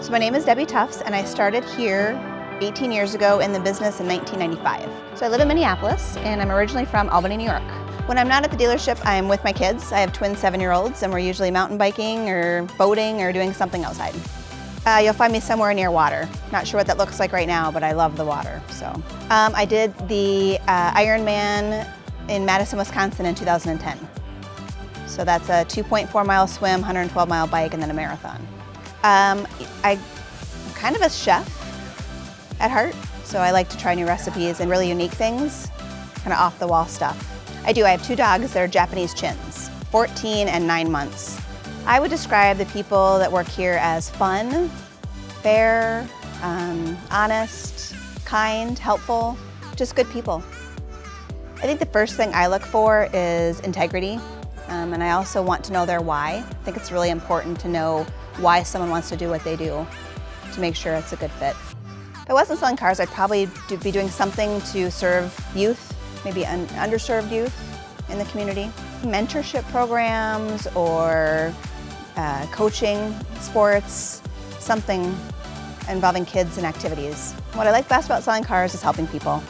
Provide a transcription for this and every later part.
So my name is Debbie Tufts, and I started here 18 years ago in the business in 1995. So I live in Minneapolis, and I'm originally from Albany, New York. When I'm not at the dealership, I'm with my kids. I have twin 7-year-olds, and we're usually mountain biking or boating or doing something outside. You'll find me somewhere near water. Not sure what that looks like right now, but I love the water. So I did the Ironman in Madison, Wisconsin in 2010. So that's a 2.4-mile swim, 112-mile bike, and then a marathon. I'm kind of a chef at heart, so I like to try new recipes and really unique things, kind of off-the-wall stuff. I have 2 dogs that are Japanese chins, 14 and 9 months. I would describe the people that work here as fun, fair, honest, kind, helpful, just good people. I think the first thing I look for is integrity, and I also want to know their why. I think it's really important to know why someone wants to do what they do to make sure it's a good fit. If I wasn't selling cars, I'd probably be doing something to serve youth, maybe underserved youth in the community. Mentorship programs or coaching, sports, something involving kids and activities. What I like best about selling cars is helping people.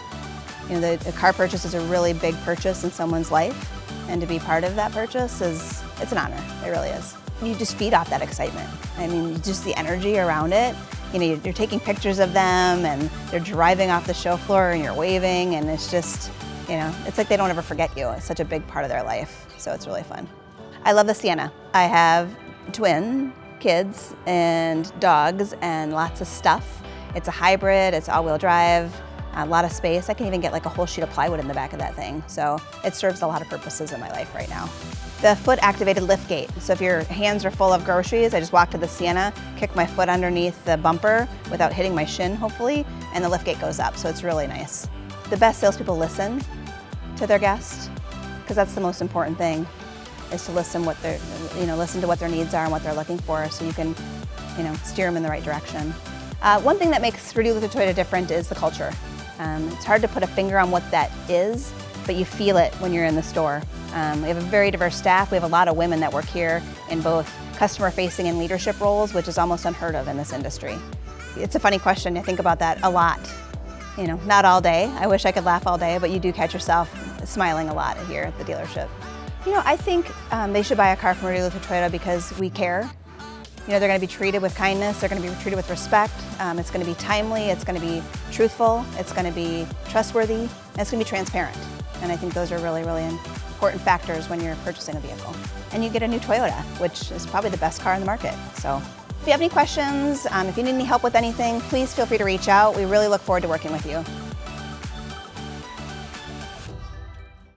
You know, the car purchase is a really big purchase in someone's life, and to be part of that purchase it's an honor, it really is. You just feed off that excitement. I mean, just the energy around it. You know, you're taking pictures of them and they're driving off the show floor and you're waving, and it's just, you know, it's like they don't ever forget you. It's such a big part of their life, so it's really fun. I love the Sienna. I have twin kids and dogs and lots of stuff. It's a hybrid, it's all-wheel drive, a lot of space. I can even get like a whole sheet of plywood in the back of that thing, so it serves a lot of purposes in my life right now. The foot-activated lift gate. So if your hands are full of groceries, I just walk to the Sienna, kick my foot underneath the bumper without hitting my shin, hopefully, and the lift gate goes up, so it's really nice. The best salespeople listen to their guests, because that's the most important thing, is to listen to what their needs are and what they're looking for, so you can, steer them in the right direction. One thing that makes Rudy Luther Toyota different is the culture. It's hard to put a finger on what that is, but you feel it when you're in the store. We have a very diverse staff. We have a lot of women that work here in both customer-facing and leadership roles, which is almost unheard of in this industry. It's a funny question. I think about that a lot. Not all day. I wish I could laugh all day, but you do catch yourself smiling a lot here at the dealership. I think they should buy a car from Rudy Luther Toyota because we care. They're going to be treated with kindness, they're going to be treated with respect, it's going to be timely, it's going to be truthful, it's going to be trustworthy, and it's going to be transparent. And I think those are really, really important factors when you're purchasing a vehicle. And you get a new Toyota, which is probably the best car in the market. So if you have any questions, if you need any help with anything, please feel free to reach out. We really look forward to working with you.